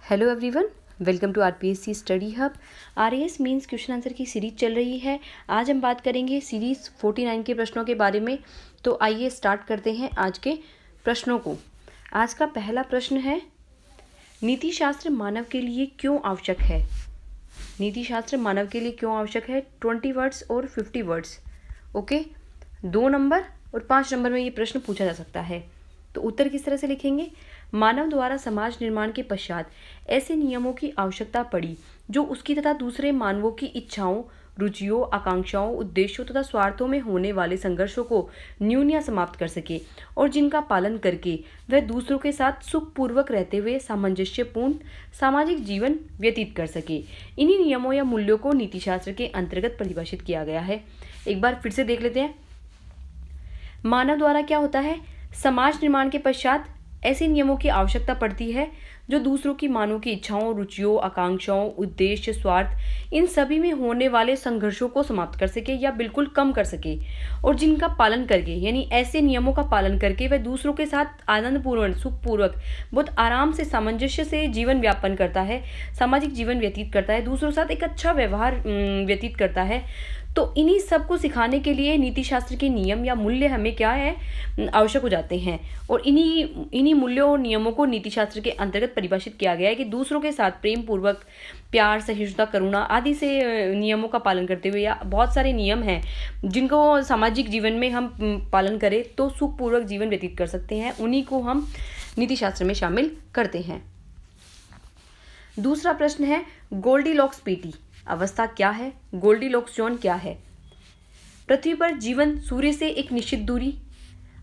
Hello everyone, welcome to RPSC study hub. RAS mains question answer की series चल रही है। आज हम बात करेंगे सीरीज 49 के प्रश्नों के बारे में। तो आइए स्टार्ट करते हैं आज के प्रश्नों को। आज का पहला प्रश्न है, नीति शास्त्र मानव के लिए क्यों आवश्यक है? नीति शास्त्र मानव के लिए क्यों आवश्यक है? 20 वर्ड्स और 50 वर्ड्स। ओके, 2 नंबर और 5 नंबर में ये प्रश्न पूछा जा सकता है। तो उत्तर किस तरह से लिखेंगे? मानव द्वारा समाज निर्माण के पश्चात ऐसे नियमों की आवश्यकता पड़ी जो उसकी तथा दूसरे मानवों की इच्छाओं, रुचियों, आकांक्षाओं, उद्देश्यों तथा स्वार्थों में होने वाले संघर्षों को न्यून या समाप्त कर सके और जिनका पालन करके वह दूसरों के साथ सुखपूर्वक रहते हुए सामंजस्यपूर्ण सामाजिक जीवन व्यतीत कर सके। इन्हीं नियमों या मूल्यों को नीतिशास्त्र के अंतर्गत परिभाषित किया गया है। एक बार फिर से देख लेते हैं। मानव द्वारा क्या होता है? समाज निर्माण के पश्चात ऐसे नियमों की आवश्यकता पड़ती है जो दूसरों की मानव की इच्छाओं, रुचियों, आकांक्षाओं, उद्देश्य, स्वार्थ, इन सभी में होने वाले संघर्षों को समाप्त कर सके या बिल्कुल कम कर सके और जिनका पालन करके, यानी ऐसे नियमों का पालन करके वह दूसरों के साथ आनंदपूर्ण, सुखपूर्वक, बहुत आराम से, सामंजस्य से जीवन व्यापन करता है, सामाजिक जीवन व्यतीत करता है, दूसरों के साथ एक अच्छा व्यवहार व्यतीत करता है। तो इन्हीं सब को सिखाने के लिए नीति शास्त्र के नियम या मूल्य हमें क्या है, आवश्यक हो जाते हैं। और इन्हीं मूल्यों और नियमों को नीति शास्त्र के अंतर्गत परिभाषित किया गया है कि दूसरों के साथ प्रेम पूर्वक, प्यार, सहिष्णुता, करुणा आदि से नियमों का पालन करते हुए, या बहुत सारे नियम हैं जिनको सामाजिक जीवन में हम पालन करें तो सुखपूर्वक जीवन व्यतीत कर सकते हैं, उन्हीं को हम नीति शास्त्र में शामिल करते हैं। दूसरा प्रश्न है, गोल्डीलॉक्स पेटी अवस्था क्या है? गोल्डीलॉक्स जोन क्या है? पृथ्वी पर जीवन सूर्य से एक निश्चित दूरी,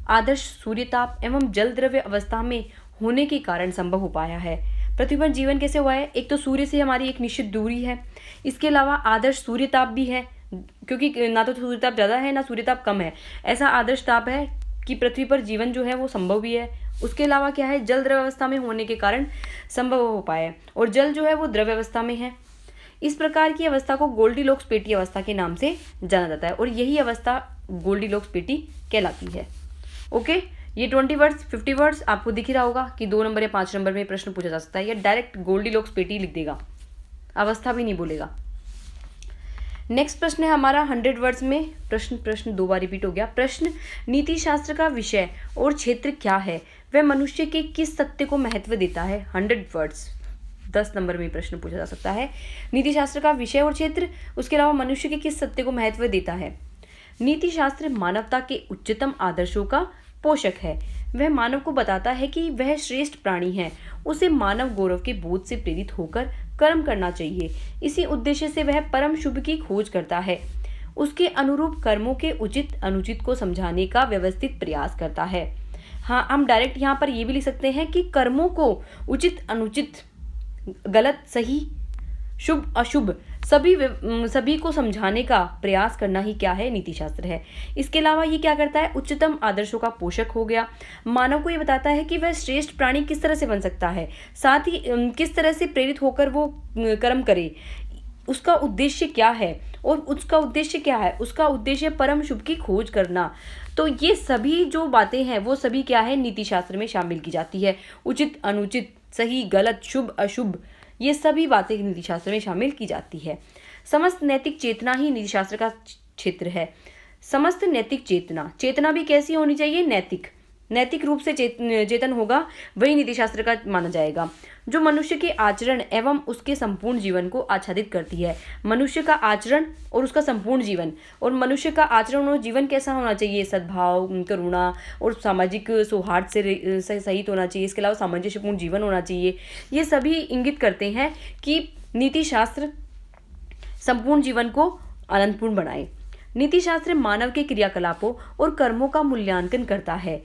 आदर्श सूर्यताप एवं जल द्रव्य अवस्था में होने के कारण संभव हो पाया है। पृथ्वी पर जीवन कैसे हुआ है? एक तो सूर्य से हमारी एक निश्चित दूरी है, इसके अलावा आदर्श सूर्यताप भी है, क्योंकि ना तो सूर्यताप ज़्यादा है ना सूर्यताप कम है, ऐसा आदर्श ताप है कि पृथ्वी पर जीवन जो है वो संभव भी है। उसके अलावा क्या है? जल द्रव्य अवस्था में होने के कारण संभव हो पाया है, और जल जो है वो द्रव्य अवस्था में है। इस प्रकार की अवस्था को गोल्डीलॉक्स पेटी अवस्था के नाम से जाना जाता है, और यही अवस्था गोल्डीलॉक्स पेटी कहलाती है। ओके, ये 20 वर्ड्स 50 वर्ड्स आपको दिख ही रहा होगा कि 2 नंबर या 5 नंबर में प्रश्न पूछा जा सकता है, या डायरेक्ट गोल्डीलॉक्स पेटी लिख देगा, अवस्था भी नहीं बोलेगा। नेक्स्ट प्रश्न है हमारा 100 वर्ड्स में। प्रश्न 2 बार रिपीट हो गया। प्रश्न, नीति शास्त्र का विषय और क्षेत्र क्या है? वह मनुष्य के किस सत्य को महत्व देता है? 100 वर्ड्स 10 नंबर में प्रश्न पूछा जा सकता है। नीति शास्त्र का विषय और क्षेत्र, उसके अलावा मनुष्य के किस सत्य को महत्व देता है? नीति शास्त्र मानवता के उच्चतम आदर्शों का पोषक है। वह मानव को बताता है कि वह श्रेष्ठ प्राणी है, उसे मानव गौरव के बोध से प्रेरित होकर कर्म करना चाहिए। इसी उद्देश्य से वह परम शुभ की खोज करता है, उसके अनुरूप कर्मों के उचित अनुचित को समझाने का व्यवस्थित प्रयास करता है। हाँ, हम डायरेक्ट यहाँ पर ये भी लिख सकते हैं कि कर्मों को उचित अनुचित, गलत सही, शुभ अशुभ सभी को समझाने का प्रयास करना ही क्या है? नीति शास्त्र है। इसके अलावा ये क्या करता है? उच्चतम आदर्शों का पोषक हो गया। मानव को ये बताता है कि वह श्रेष्ठ प्राणी किस तरह से बन सकता है, साथ ही किस तरह से प्रेरित होकर वो कर्म करे, उसका उद्देश्य क्या है, और उसका उद्देश्य क्या है? उसका उद्देश्य परम शुभ की खोज करना। तो ये सभी जो बातें हैं वो सभी क्या है? नीति शास्त्र में शामिल की जाती है। उचित अनुचित, सही गलत, शुभ अशुभ, ये सभी बातें नीति शास्त्र में शामिल की जाती है। समस्त नैतिक चेतना ही नीति शास्त्र का क्षेत्र है। समस्त नैतिक चेतना भी कैसी होनी चाहिए? नैतिक रूप से चेतन होगा, वही नीति शास्त्र का माना जाएगा, जो मनुष्य के आचरण एवं उसके संपूर्ण जीवन को आच्छादित करती है। मनुष्य का आचरण और उसका संपूर्ण जीवन, और मनुष्य का आचरण और जीवन कैसा होना चाहिए? सद्भाव, करुणा और सामाजिक सौहार्द से सहित होना चाहिए। इसके अलावा सामंजस्यपूर्ण जीवन होना चाहिए। ये सभी इंगित करते हैं कि नीति शास्त्र संपूर्ण जीवन को आनंदपूर्ण बनाए। नीति शास्त्र मानव के क्रियाकलापों और कर्मों का मूल्यांकन करता है,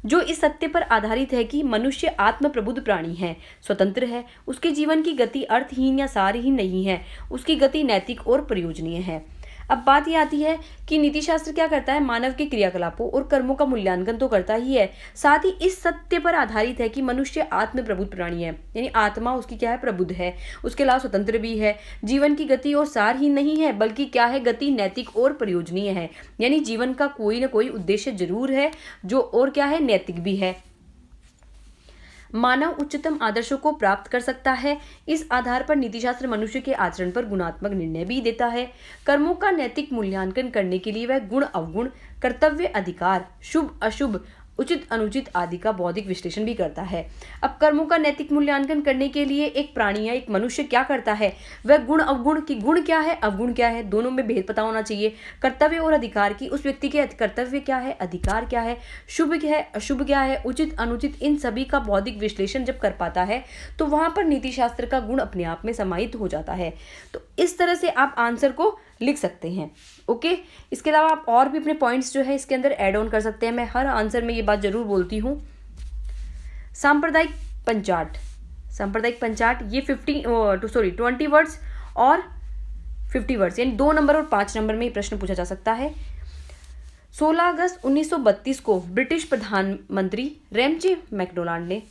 जो इस सत्य पर आधारित है कि मनुष्य आत्म प्रबुद्ध प्राणी है, स्वतंत्र है, उसके जीवन की गति अर्थहीन या सारहीन नहीं है, उसकी गति नैतिक और प्रयोजनीय है। अब बात ये आती है कि नीति शास्त्र क्या करता है? मानव के क्रियाकलापों और कर्मों का मूल्यांकन तो करता ही है, साथ ही इस सत्य पर आधारित है कि मनुष्य आत्म प्रबुद्ध प्राणी है, यानी आत्मा उसकी क्या है? प्रबुद्ध है। उसके अलावा स्वतंत्र भी है, जीवन की गति और सार ही नहीं है, बल्कि क्या है? गति नैतिक और प्रयोजनीय है, यानी जीवन का कोई ना कोई उद्देश्य जरूर है, जो और क्या है? नैतिक भी है। मानव उच्चतम आदर्शों को प्राप्त कर सकता है। इस आधार पर नीतिशास्त्र मनुष्य के आचरण पर गुणात्मक निर्णय भी देता है। कर्मों का नैतिक मूल्यांकन करने के लिए वह गुण अवगुण, कर्तव्य अधिकार, शुभ अशुभ, उचित अनुचित आदि का बौद्धिक विश्लेषण भी करता है। अब कर्मों का नैतिक मूल्यांकन करने के लिए एक प्राणी या एक मनुष्य क्या करता है, वह गुण अवगुण की, गुण क्या है अवगुण क्या है, दोनों में भेद पता होना चाहिए। कर्तव्य और अधिकार की, उस व्यक्ति के कर्तव्य क्या है, अधिकार क्या है, शुभ क्या है, अशुभ क्या है, उचित अनुचित, इन सभी का बौद्धिक विश्लेषण जब कर पाता है तो वहां पर नीति शास्त्र का गुण अपने आप में समाहित हो जाता है। तो इस तरह से आप आंसर को लिख सकते हैं। ओके, इसके अलावा आप और भी अपने पॉइंट्स जो है इसके अंदर ऐड ऑन कर सकते हैं। मैं हर आंसर में ये बात जरूर बोलती हूँ। सांप्रदायिक पंचाट, सांप्रदायिक पंचाट ये 20 वर्ड्स और 50 वर्ड्स यानी 2 नंबर और 5 नंबर में ये प्रश्न पूछा जा सकता है। 16 अगस्त 1932 को ब्रिटिश प्रधानमंत्री रैमजे मैकडोनाल्ड ने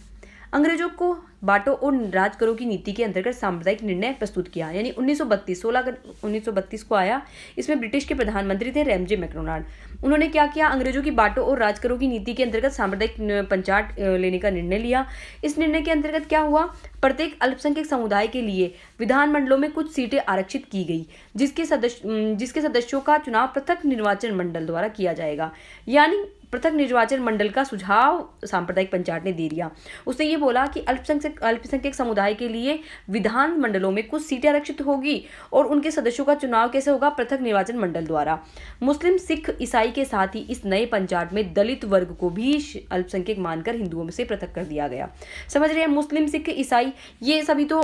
अंग्रेजों को बांटो और राज करो की नीति के अंतर्गत सांप्रदायिक निर्णय प्रस्तुत किया। यानी 16 अगस्त 1932 को आया। इसमें ब्रिटिश के प्रधानमंत्री थे रैमजे मैकडोनाल्ड। उन्होंने क्या किया, अंग्रेजों की बांटो और राज करो की नीति के अंतर्गत सांप्रदायिक पंचाट लेने का निर्णय लिया। इस निर्णय के अंतर्गत क्या हुआ, प्रत्येक अल्पसंख्यक समुदाय के लिए विधानमंडलों में कुछ सीटें आरक्षित की गई, जिसके सदस्यों का चुनाव पृथक निर्वाचन मंडल द्वारा किया जाएगा। यानी पृथक निर्वाचन मंडल का सुझाव सांप्रदायिक पंचाट ने दे दिया। उसने ये बोला कि अल्पसंख्यक समुदाय के लिए विधान मंडलों में कुछ सीटें आरक्षित होगी और उनके सदस्यों का चुनाव कैसे होगा, पृथक निर्वाचन मंडल द्वारा। मुस्लिम, सिख, ईसाई के साथ ही इस नए पंचाट में दलित वर्ग को भी अल्पसंख्यक मानकर हिंदुओं से पृथक कर दिया गया। समझ रहे हैं, मुस्लिम, सिख, ईसाई ये सभी तो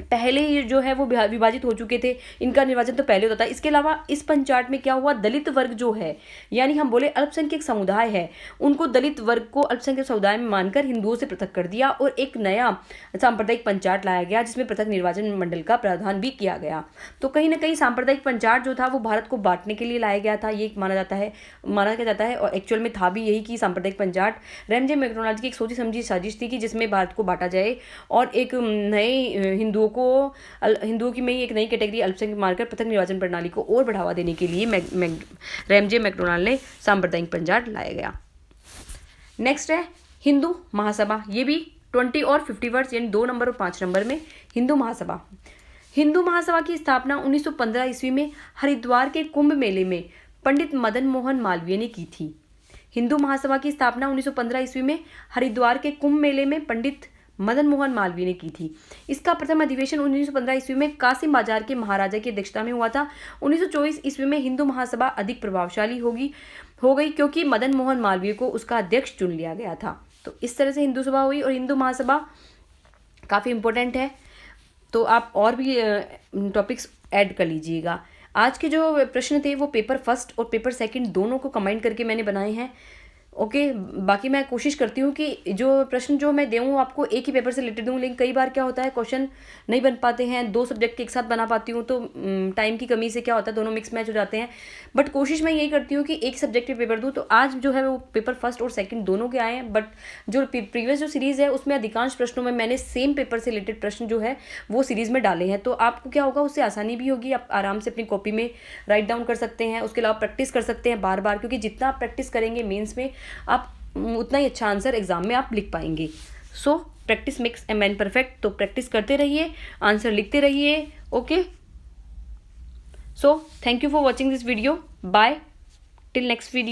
पहले ही जो है वो विभाजित हो चुके थे, इनका निर्वाचन तो पहले होता था। इसके अलावा इस पंचाट में क्या हुआ, दलित वर्ग जो है यानी हम बोले अल्पसंख्यक समुदाय है, उनको दलित वर्ग को अल्पसंख्यक समुदाय में मानकर हिंदुओं से पृथक कर दिया और एक नया सांप्रदायिक पंचाट लाया गया जिसमें पृथक निर्वाचन मंडल का प्रावधान भी किया गया। तो कहीं ना कहीं सांप्रदायिक पंचाट जो था वो भारत को बांटने के लिए लाया गया था, ये माना जाता है और एक्चुअल में था भी यही कि सांप्रदायिक पंचाट रैमजे मैकडोनाल्ड की एक सोची समझी साजिश थी कि जिसमें भारत को बांटा जाए और एक नए हिंदुओं की में एक नई कैटेगरी अल्पसंख्यक मानकर पृथक निर्वाचन प्रणाली को और बढ़ावा देने के लिए रैमजे मैकडोनाल्ड ने सांप्रदायिक पंचाट लाया गया। नेक्स्ट है हिंदू महासभा। ये भी 20 और 50 वर्ड्स यानी 2 नंबर और 5 नंबर में। हिंदू महासभा, हिंदू महासभा की स्थापना 1915 ईस्वी में हरिद्वार के कुंभ मेले में पंडित मदन मोहन मालवीय ने की थी। हिंदू महासभा की स्थापना 1915 ईस्वी में हरिद्वार के कुंभ मेले में पंडित मदन मोहन मालवीय ने की थी। इसका प्रथम अधिवेशन 1915 ईस्वी में कासिम बाजार के महाराजा की अध्यक्षता में हुआ था। 1924 ईस्वी में हिंदू महासभा अधिक प्रभावशाली हो गई क्योंकि मदन मोहन मालवीय को उसका अध्यक्ष चुन लिया गया था। तो इस तरह से हिंदू सभा हुई और हिंदू महासभा काफ़ी इंपॉर्टेंट है। तो आप और भी टॉपिक्स ऐड कर लीजिएगा। आज के जो प्रश्न थे वो पेपर फर्स्ट और पेपर सेकंड दोनों को कंबाइन करके मैंने बनाए हैं। ओके, बाकी मैं कोशिश करती हूँ कि जो प्रश्न जो मैं दूँ आपको एक ही पेपर से रिलेटेड दूँ, लेकिन कई बार क्या होता है क्वेश्चन नहीं बन पाते हैं, 2 सब्जेक्ट के एक साथ बना पाती हूँ तो टाइम की कमी से क्या होता है दोनों मिक्स मैच हो जाते हैं। बट कोशिश मैं यही करती हूँ कि एक सब्जेक्ट के पेपर दूँ। तो आज जो है वो पेपर फर्स्ट और सेकंड दोनों के आए हैं, बट जो प्रीवियस जो सीरीज़ है उसमें अधिकांश प्रश्नों में मैंने सेम पेपर से रिलेटेड प्रश्न जो है वो सीरीज़ में डाले हैं। तो आपको क्या होगा, उससे आसानी भी होगी, आप आराम से अपनी कॉपी में राइट डाउन कर सकते हैं। उसके अलावा प्रैक्टिस कर सकते हैं बार बार, क्योंकि जितना आप प्रैक्टिस करेंगे मेंस में आप उतना ही अच्छा आंसर एग्जाम में आप लिख पाएंगे। So practice makes a man perfect. तो प्रैक्टिस करते रहिए, आंसर लिखते रहिए। Okay, so thank you for watching this video. Bye till next video.